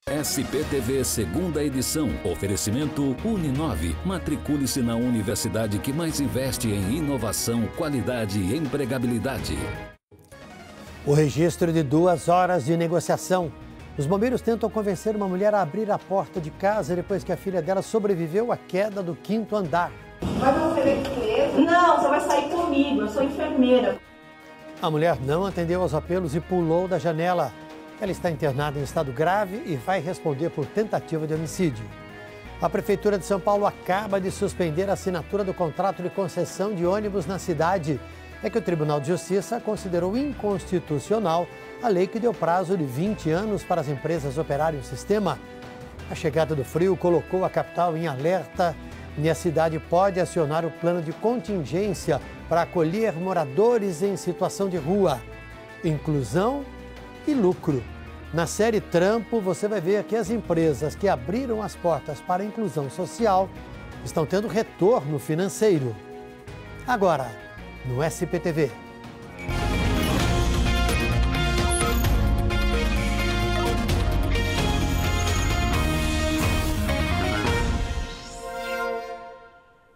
SPTV segunda edição. Oferecimento Uninove. Matricule-se na universidade que mais investe em inovação, qualidade e empregabilidade. O registro de 2 horas de negociação. Os bombeiros tentam convencer uma mulher a abrir a porta de casa depois que a filha dela sobreviveu à queda do 5º andar. Vai me oferecer? Não, você vai sair comigo, eu sou enfermeira. A mulher não atendeu aos apelos e pulou da janela. Ela está internada em estado grave e vai responder por tentativa de homicídio. A Prefeitura de São Paulo acaba de suspender a assinatura do contrato de concessão de ônibus na cidade. É que o Tribunal de Justiça considerou inconstitucional a lei que deu prazo de 20 anos para as empresas operarem o sistema. A chegada do frio colocou a capital em alerta e a cidade pode acionar o plano de contingência para acolher moradores em situação de rua. Inclusão e lucro. Na série Trampo, você vai ver que as empresas que abriram as portas para a inclusão social estão tendo retorno financeiro. Agora, no SPTV.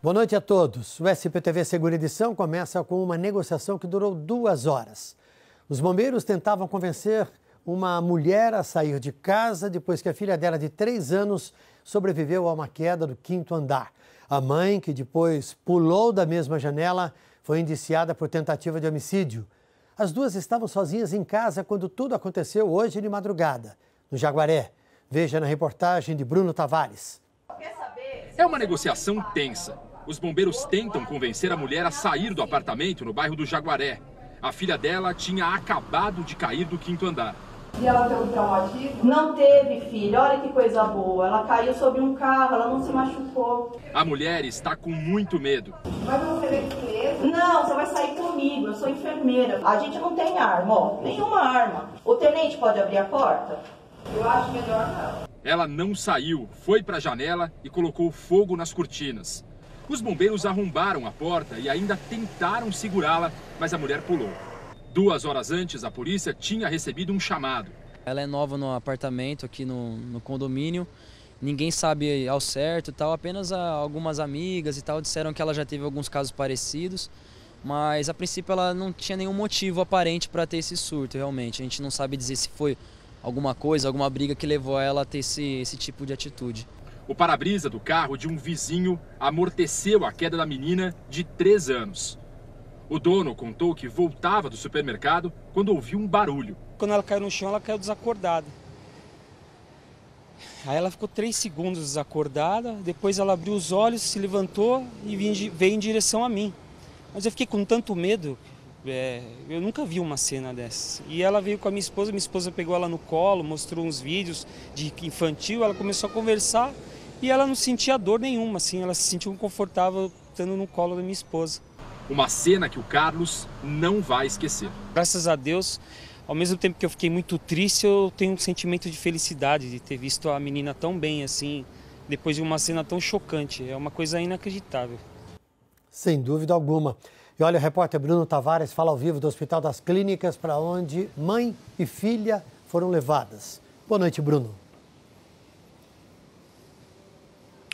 Boa noite a todos. O SPTV Segunda Edição começa com uma negociação que durou 2 horas. Os bombeiros tentavam convencer uma mulher a sair de casa depois que a filha dela, de 3 anos, sobreviveu a uma queda do 5º andar. A mãe, que depois pulou da mesma janela, foi indiciada por tentativa de homicídio. As duas estavam sozinhas em casa quando tudo aconteceu hoje de madrugada, no Jaguaré. Veja na reportagem de Bruno Tavares. É uma negociação tensa. Os bombeiros tentam convencer a mulher a sair do apartamento no bairro do Jaguaré. A filha dela tinha acabado de cair do 5º andar. E ela teve traumatismo? Não teve, filha. Olha que coisa boa. Ela caiu sobre um carro, ela não se machucou. A mulher está com muito medo. Vai me oferecer? Não, você vai sair comigo. Eu sou enfermeira. A gente não tem arma, ó. Nenhuma arma. O tenente pode abrir a porta? Eu acho melhor não. Ela não saiu, foi para a janela e colocou fogo nas cortinas. Os bombeiros arrombaram a porta e ainda tentaram segurá-la, mas a mulher pulou. 2 horas antes, a polícia tinha recebido um chamado. Ela é nova no apartamento aqui no condomínio, ninguém sabe ao certo e tal, apenas algumas amigas e tal disseram que ela já teve alguns casos parecidos, mas a princípio ela não tinha nenhum motivo aparente para ter esse surto, realmente. A gente não sabe dizer se foi alguma coisa, alguma briga que levou ela a ter esse tipo de atitude. O para-brisa do carro de um vizinho amorteceu a queda da menina de 3 anos. O dono contou que voltava do supermercado quando ouviu um barulho. Quando ela caiu no chão, ela caiu desacordada. Aí ela ficou 3 segundos desacordada, depois ela abriu os olhos, se levantou e veio em direção a mim. Mas eu fiquei com tanto medo, eu nunca vi uma cena dessa. E ela veio com a minha esposa pegou ela no colo, mostrou uns vídeos de infantil, ela começou a conversar e ela não sentia dor nenhuma, assim, ela se sentiu confortável estando no colo da minha esposa. Uma cena que o Carlos não vai esquecer. Graças a Deus, ao mesmo tempo que eu fiquei muito triste, eu tenho um sentimento de felicidade de ter visto a menina tão bem assim, depois de uma cena tão chocante. É uma coisa inacreditável. Sem dúvida alguma. E olha, o repórter Bruno Tavares fala ao vivo do Hospital das Clínicas, para onde mãe e filha foram levadas. Boa noite, Bruno.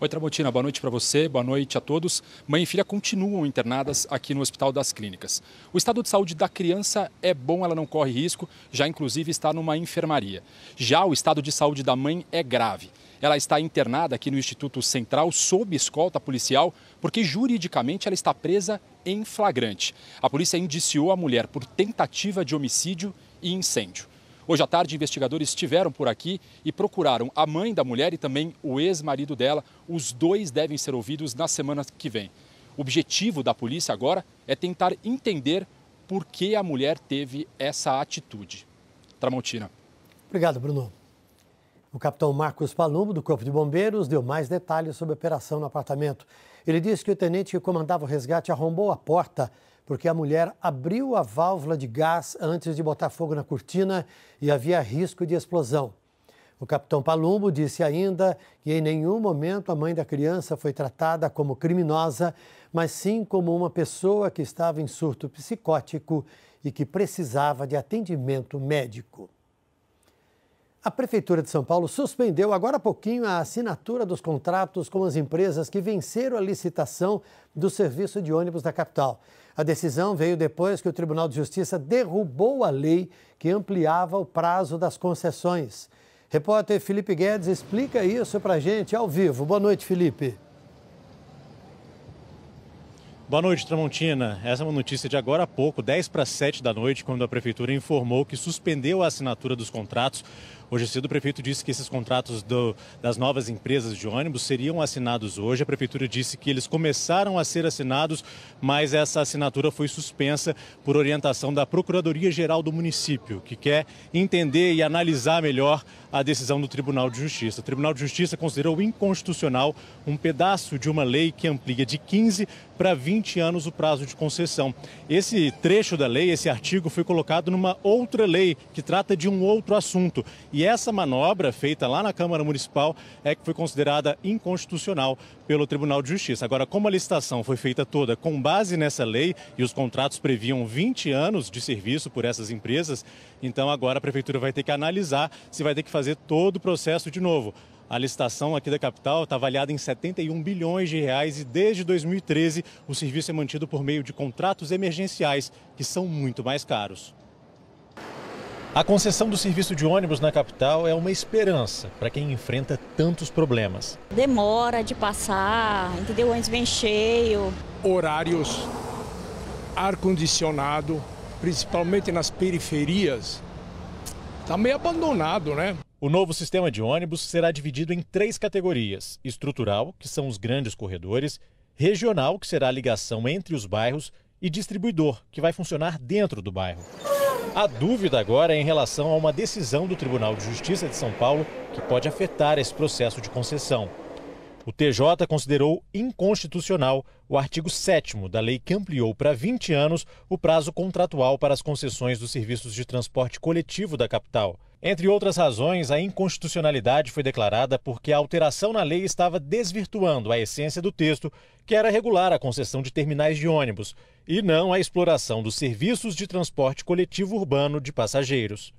Oi, Tramontina, boa noite para você, boa noite a todos. Mãe e filha continuam internadas aqui no Hospital das Clínicas. O estado de saúde da criança é bom, ela não corre risco, já inclusive está numa enfermaria. Já o estado de saúde da mãe é grave. Ela está internada aqui no Instituto Central sob escolta policial, porque juridicamente ela está presa em flagrante. A polícia indiciou a mulher por tentativa de homicídio e incêndio. Hoje à tarde, investigadores estiveram por aqui e procuraram a mãe da mulher e também o ex-marido dela. Os dois devem ser ouvidos na semana que vem. O objetivo da polícia agora é tentar entender por que a mulher teve essa atitude. Tramontina. Obrigado, Bruno. O capitão Marcos Palumbo, do Corpo de Bombeiros, deu mais detalhes sobre a operação no apartamento. Ele disse que o tenente que comandava o resgate arrombou a porta porque a mulher abriu a válvula de gás antes de botar fogo na cortina e havia risco de explosão. O capitão Palumbo disse ainda que em nenhum momento a mãe da criança foi tratada como criminosa, mas sim como uma pessoa que estava em surto psicótico e que precisava de atendimento médico. A Prefeitura de São Paulo suspendeu agora há pouquinho a assinatura dos contratos com as empresas que venceram a licitação do serviço de ônibus da capital. A decisão veio depois que o Tribunal de Justiça derrubou a lei que ampliava o prazo das concessões. Repórter Felipe Guedes explica isso para a gente ao vivo. Boa noite, Felipe. Boa noite, Tramontina. Essa é uma notícia de agora há pouco, 10 para 7 da noite, quando a Prefeitura informou que suspendeu a assinatura dos contratos. Hoje cedo o prefeito disse que esses contratos das novas empresas de ônibus seriam assinados hoje. A Prefeitura disse que eles começaram a ser assinados, mas essa assinatura foi suspensa por orientação da Procuradoria-Geral do município, que quer entender e analisar melhor a decisão do Tribunal de Justiça. O Tribunal de Justiça considerou inconstitucional um pedaço de uma lei que amplia de 15 para 20 anos o prazo de concessão. Esse trecho da lei, esse artigo, foi colocado numa outra lei que trata de um outro assunto. E essa manobra feita lá na Câmara Municipal é que foi considerada inconstitucional pelo Tribunal de Justiça. Agora, como a licitação foi feita toda com base nessa lei e os contratos previam 20 anos de serviço por essas empresas, então agora a Prefeitura vai ter que analisar se vai ter que fazer todo o processo de novo. A licitação aqui da capital está avaliada em 71 bilhões de reais e desde 2013 o serviço é mantido por meio de contratos emergenciais, que são muito mais caros. A concessão do serviço de ônibus na capital é uma esperança para quem enfrenta tantos problemas. Demora de passar, entendeu? O ônibus vem cheio. Horários, ar-condicionado, principalmente nas periferias, está meio abandonado, né? O novo sistema de ônibus será dividido em 3 categorias: estrutural, que são os grandes corredores, regional, que será a ligação entre os bairros, e distribuidor, que vai funcionar dentro do bairro. A dúvida agora é em relação a uma decisão do Tribunal de Justiça de São Paulo que pode afetar esse processo de concessão. O TJ considerou inconstitucional o artigo 7º da lei que ampliou para 20 anos o prazo contratual para as concessões dos serviços de transporte coletivo da capital. Entre outras razões, a inconstitucionalidade foi declarada porque a alteração na lei estava desvirtuando a essência do texto, que era regular a concessão de terminais de ônibus, e não a exploração dos serviços de transporte coletivo urbano de passageiros.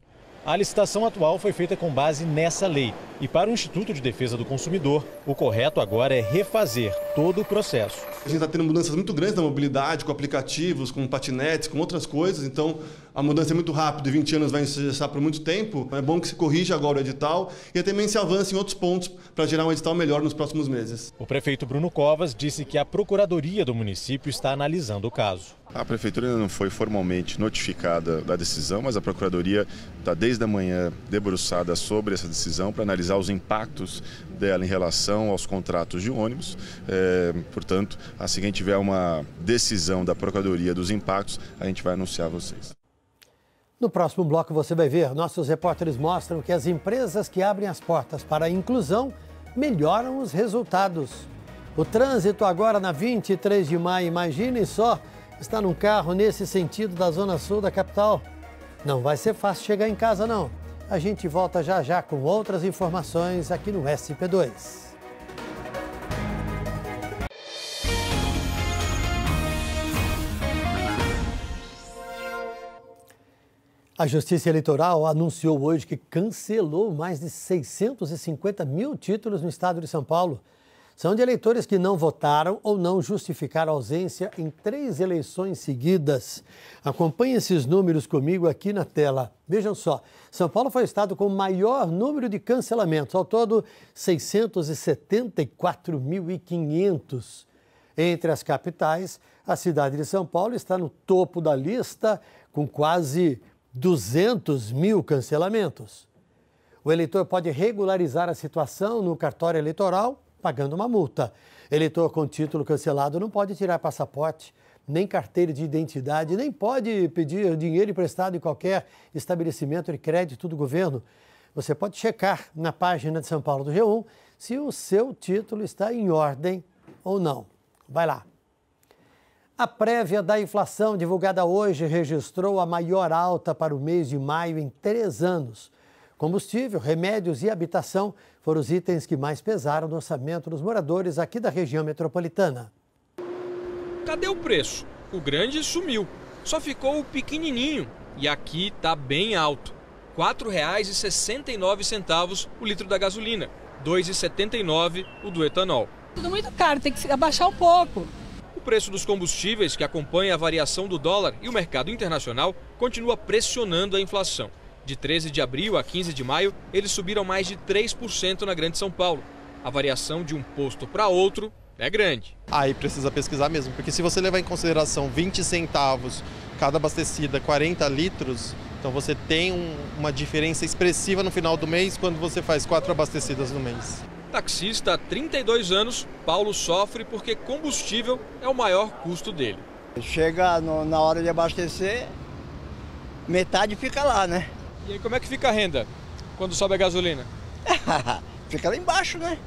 A licitação atual foi feita com base nessa lei e, para o Instituto de Defesa do Consumidor, o correto agora é refazer todo o processo. A gente está tendo mudanças muito grandes na mobilidade, com aplicativos, com patinetes, com outras coisas, então a mudança é muito rápida e 20 anos vai engessar por muito tempo. É bom que se corrija agora o edital e também se avance em outros pontos para gerar um edital melhor nos próximos meses. O prefeito Bruno Covas disse que a Procuradoria do município está analisando o caso. A Prefeitura ainda não foi formalmente notificada da decisão, mas a Procuradoria está desde a manhã debruçada sobre essa decisão para analisar os impactos dela em relação aos contratos de ônibus. Portanto, assim que a gente tiver uma decisão da Procuradoria dos impactos, a gente vai anunciar a vocês. No próximo bloco você vai ver, nossos repórteres mostram que as empresas que abrem as portas para a inclusão melhoram os resultados. O trânsito agora na 23 de maio, imagine só, está num carro nesse sentido da zona sul da capital. Não vai ser fácil chegar em casa, não. A gente volta já já com outras informações aqui no SP2. A Justiça Eleitoral anunciou hoje que cancelou mais de 650 mil títulos no estado de São Paulo. São de eleitores que não votaram ou não justificaram ausência em 3 eleições seguidas. Acompanhe esses números comigo aqui na tela. Vejam só, São Paulo foi o estado com o maior número de cancelamentos, ao todo 674.500. Entre as capitais, a cidade de São Paulo está no topo da lista, com quase 200 mil cancelamentos. O eleitor pode regularizar a situação no cartório eleitoral pagando uma multa. Eleitor com título cancelado não pode tirar passaporte, nem carteira de identidade, nem pode pedir dinheiro emprestado em qualquer estabelecimento de crédito do governo. Você pode checar na página de São Paulo do G1 se o seu título está em ordem ou não. Vai lá. A prévia da inflação divulgada hoje registrou a maior alta para o mês de maio em 3 anos. Combustível, remédios e habitação foram os itens que mais pesaram no orçamento dos moradores aqui da região metropolitana. Cadê o preço? O grande sumiu. Só ficou o pequenininho. E aqui tá bem alto. R$ 4,69 o litro da gasolina, R$ 2,79 o do etanol. Tudo muito caro, tem que abaixar um pouco. O preço dos combustíveis, que acompanha a variação do dólar e o mercado internacional, continua pressionando a inflação. De 13 de abril a 15 de maio, eles subiram mais de 3% na Grande São Paulo. A variação de um posto para outro é grande. Aí precisa pesquisar mesmo, porque se você levar em consideração 20 centavos cada abastecida, 40 litros, então você tem uma diferença expressiva no final do mês quando você faz 4 abastecidas no mês. Taxista há 32 anos, Paulo sofre porque combustível é o maior custo dele. Chega na hora de abastecer, metade fica lá, né? E aí como é que fica a renda quando sobe a gasolina? Fica lá embaixo, né?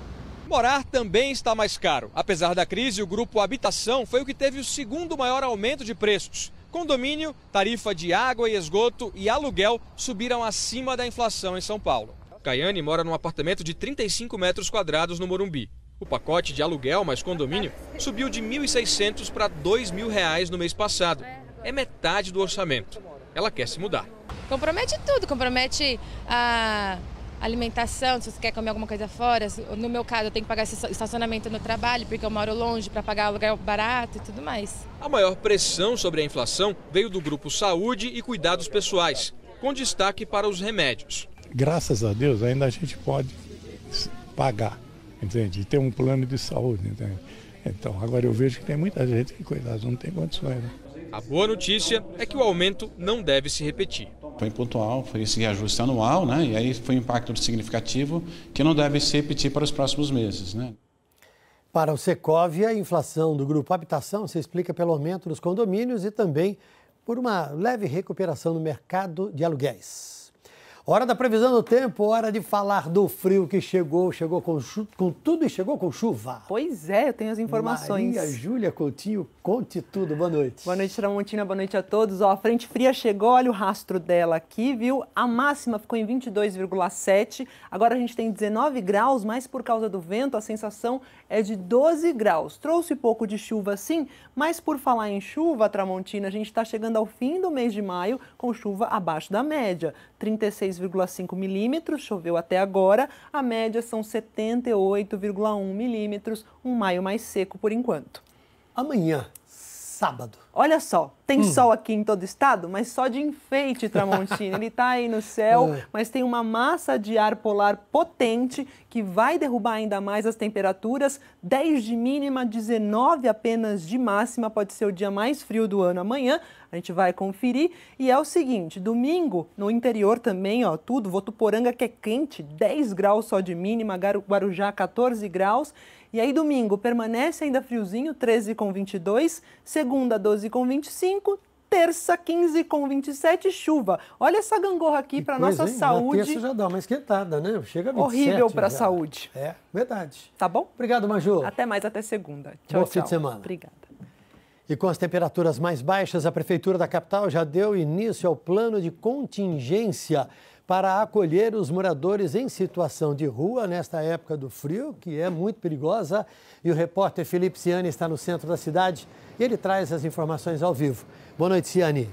Morar também está mais caro. Apesar da crise, o grupo Habitação foi o que teve o segundo maior aumento de preços. Condomínio, tarifa de água e esgoto e aluguel subiram acima da inflação em São Paulo. Caiane mora num apartamento de 35 metros quadrados no Morumbi. O pacote de aluguel mais condomínio subiu de R$ 1.600 para R$ 2.000 no mês passado. É metade do orçamento. Ela quer se mudar. Compromete tudo, compromete a alimentação, se você quer comer alguma coisa fora. No meu caso, eu tenho que pagar estacionamento no trabalho, porque eu moro longe, para pagar aluguel barato e tudo mais. A maior pressão sobre a inflação veio do grupo Saúde e Cuidados Pessoais, com destaque para os remédios. Graças a Deus, ainda a gente pode pagar, entende? E ter um plano de saúde, entende? Então, agora eu vejo que tem muita gente que, coitado, não tem condições, né? A boa notícia é que o aumento não deve se repetir. Foi pontual, foi esse reajuste anual, né? E aí foi um impacto significativo que não deve se repetir para os próximos meses, né? Para o Secovia, a inflação do grupo Habitação se explica pelo aumento dos condomínios e também por uma leve recuperação no mercado de aluguéis. Hora da previsão do tempo, hora de falar do frio que chegou com tudo e chegou com chuva. Pois é, eu tenho as informações. Maria Júlia Coutinho, conte tudo, boa noite. Boa noite, Tramontina, boa noite a todos. Ó, a frente fria chegou, olha o rastro dela aqui, viu? A máxima ficou em 22,7, agora a gente tem 19 graus, mas por causa do vento a sensação é de 12 graus. Trouxe pouco de chuva sim, mas por falar em chuva, Tramontina, a gente está chegando ao fim do mês de maio com chuva abaixo da média. 36,5 milímetros, choveu até agora, a média são 78,1 milímetros, um maio mais seco por enquanto. Amanhã, sábado. Olha só, tem sol aqui em todo o estado, mas só de enfeite, Tramontina. Ele está aí no céu, mas tem uma massa de ar polar potente que vai derrubar ainda mais as temperaturas. 10 de mínima, 19 apenas de máxima, pode ser o dia mais frio do ano amanhã. A gente vai conferir. E é o seguinte, domingo, no interior também, ó, tudo, Votuporanga que é quente, 10 graus só de mínima, Guarujá 14 graus. E aí domingo permanece ainda friozinho, 13 com 22, segunda 12 com 25, terça 15 com 27, chuva. Olha essa gangorra aqui para nossa saúde. Na terça já dá uma esquentada, né? Chega a 27. Horrível para a saúde. É, verdade. Tá bom? Obrigado, Maju. Até mais, até segunda. Tchau, Bom fim de semana. Obrigada. E com as temperaturas mais baixas, a Prefeitura da capital já deu início ao plano de contingência para acolher os moradores em situação de rua nesta época do frio, que é muito perigosa. E o repórter Felipe Ciani está no centro da cidade e ele traz as informações ao vivo. Boa noite, Ciani.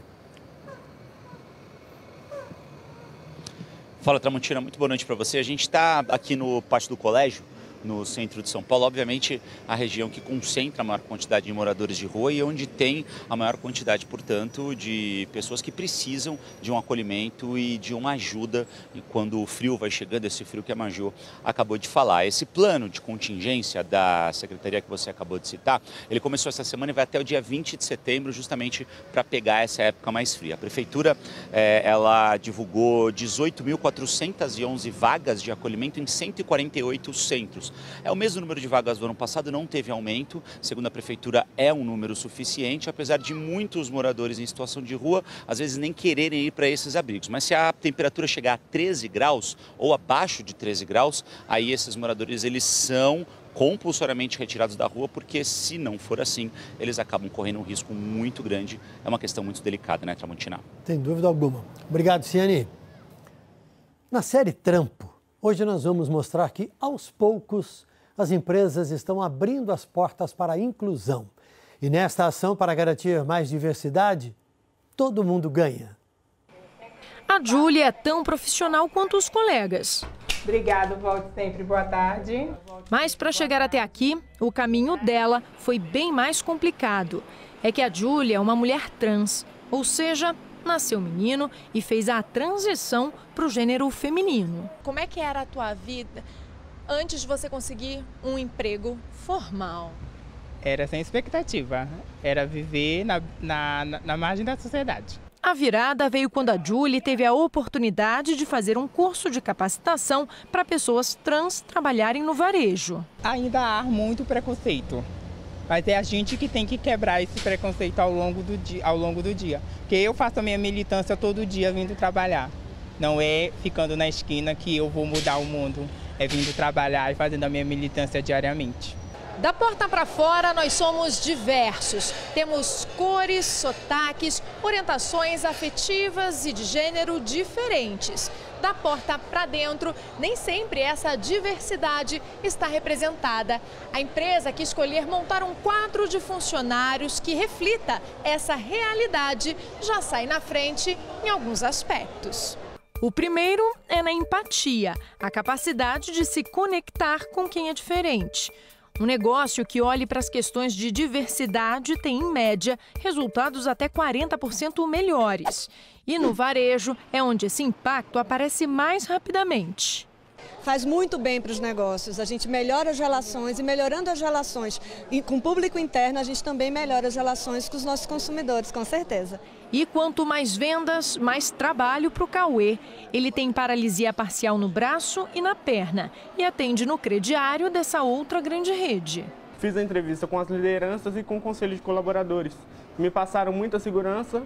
Fala, Tramontina, muito boa noite para você. A gente está aqui no Pátio do Colégio, no centro de São Paulo, obviamente a região que concentra a maior quantidade de moradores de rua e onde tem a maior quantidade, portanto, de pessoas que precisam de um acolhimento e de uma ajuda quando o frio vai chegando, esse frio que a Maju acabou de falar. Esse plano de contingência da secretaria que você acabou de citar, ele começou essa semana e vai até o dia 20 de setembro, justamente para pegar essa época mais fria. A Prefeitura, ela divulgou 18.411 vagas de acolhimento em 148 centros. É o mesmo número de vagas do ano passado, não teve aumento. Segundo a Prefeitura, é um número suficiente, apesar de muitos moradores em situação de rua, às vezes nem quererem ir para esses abrigos. Mas se a temperatura chegar a 13 graus ou abaixo de 13 graus, aí esses moradores eles são compulsoriamente retirados da rua, porque se não for assim, eles acabam correndo um risco muito grande. É uma questão muito delicada, né, Tramontina? Sem dúvida alguma. Obrigado, Ciani. Na série Trampo, hoje nós vamos mostrar que, aos poucos, as empresas estão abrindo as portas para a inclusão. E nesta ação, para garantir mais diversidade, todo mundo ganha. A Júlia é tão profissional quanto os colegas. Obrigada, volte sempre. Boa tarde. Mas para chegar até aqui, o caminho dela foi bem mais complicado. É que a Júlia é uma mulher trans, ou seja, nasceu menino e fez a transição para o gênero feminino. Como é que era a tua vida antes de você conseguir um emprego formal? Era sem expectativa, era viver na margem da sociedade. A virada veio quando a Julie teve a oportunidade de fazer um curso de capacitação para pessoas trans trabalharem no varejo. Ainda há muito preconceito, mas é a gente que tem que quebrar esse preconceito ao longo do dia. Porque eu faço a minha militância todo dia vindo trabalhar. Não é ficando na esquina que eu vou mudar o mundo, é vindo trabalhar e fazendo a minha militância diariamente. Da porta para fora, nós somos diversos. Temos cores, sotaques, orientações afetivas e de gênero diferentes. Da porta para dentro, nem sempre essa diversidade está representada. A empresa quis escolher montar um quadro de funcionários que reflita essa realidade, já sai na frente em alguns aspectos. O primeiro é na empatia, a capacidade de se conectar com quem é diferente. Um negócio que olhe para as questões de diversidade tem, em média, resultados até 40% melhores. E no varejo é onde esse impacto aparece mais rapidamente. Faz muito bem para os negócios, a gente melhora as relações e melhorando as relações com o público interno, a gente também melhora as relações com os nossos consumidores, com certeza. E quanto mais vendas, mais trabalho para o Cauê. Ele tem paralisia parcial no braço e na perna e atende no crediário dessa outra grande rede. Fiz a entrevista com as lideranças e com o conselho de colaboradores. Me passaram muita segurança,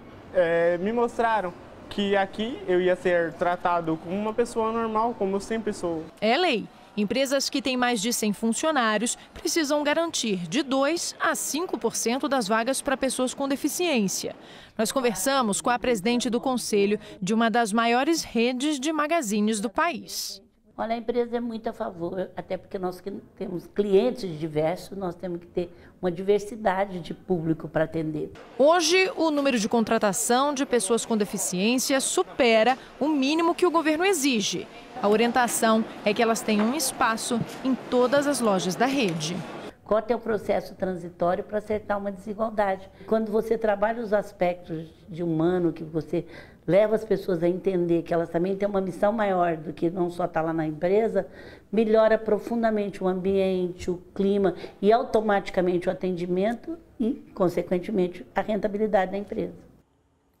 me mostraram que aqui eu ia ser tratado como uma pessoa normal, como eu sempre sou. É lei. Empresas que têm mais de 100 funcionários precisam garantir de 2% a 5% das vagas para pessoas com deficiência. Nós conversamos com a presidente do conselho de uma das maiores redes de magazines do país. Olha, a empresa é muito a favor, até porque nós temos clientes diversos, nós temos que ter uma diversidade de público para atender. Hoje, o número de contratação de pessoas com deficiência supera o mínimo que o governo exige. A orientação é que elas tenham um espaço em todas as lojas da rede. Cota é o processo transitório para acertar uma desigualdade. Quando você trabalha os aspectos de humano, que você leva as pessoas a entender que elas também têm uma missão maior do que não só estar lá na empresa, melhora profundamente o ambiente, o clima e automaticamente o atendimento e, consequentemente, a rentabilidade da empresa.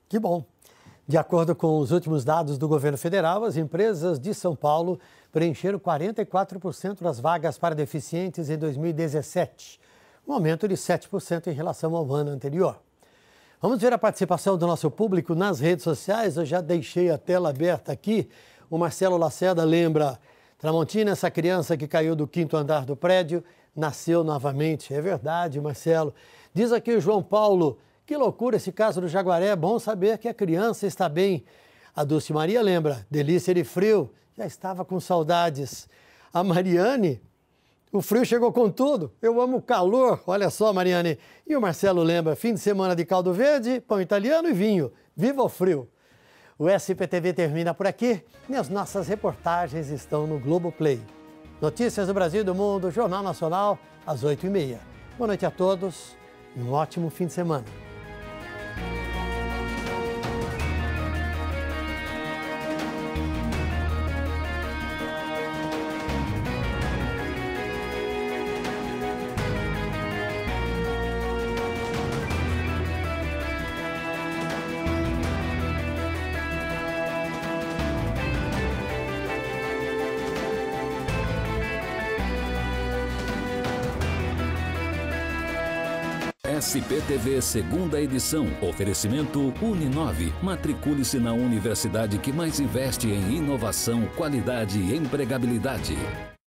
Que bom! De acordo com os últimos dados do governo federal, as empresas de São Paulo preencheram 44% das vagas para deficientes em 2017, um aumento de 7% em relação ao ano anterior. Vamos ver a participação do nosso público nas redes sociais. Eu já deixei a tela aberta aqui. O Marcelo Lacerda lembra: Tramontina, essa criança que caiu do 5º andar do prédio, nasceu novamente. É verdade, Marcelo. Diz aqui o João Paulo: que loucura esse caso do Jaguaré, é bom saber que a criança está bem. A Dulce Maria lembra: delícia de frio, já estava com saudades. A Mariane: o frio chegou com tudo, eu amo o calor, olha só, Mariane. E o Marcelo lembra: fim de semana de caldo verde, pão italiano e vinho, viva o frio. O SPTV termina por aqui e as nossas reportagens estão no Globoplay. Notícias do Brasil e do Mundo, Jornal Nacional, às 8h30. Boa noite a todos e um ótimo fim de semana. SPTV segunda edição. Oferecimento Uninove. Matricule-se na universidade que mais investe em inovação, qualidade e empregabilidade.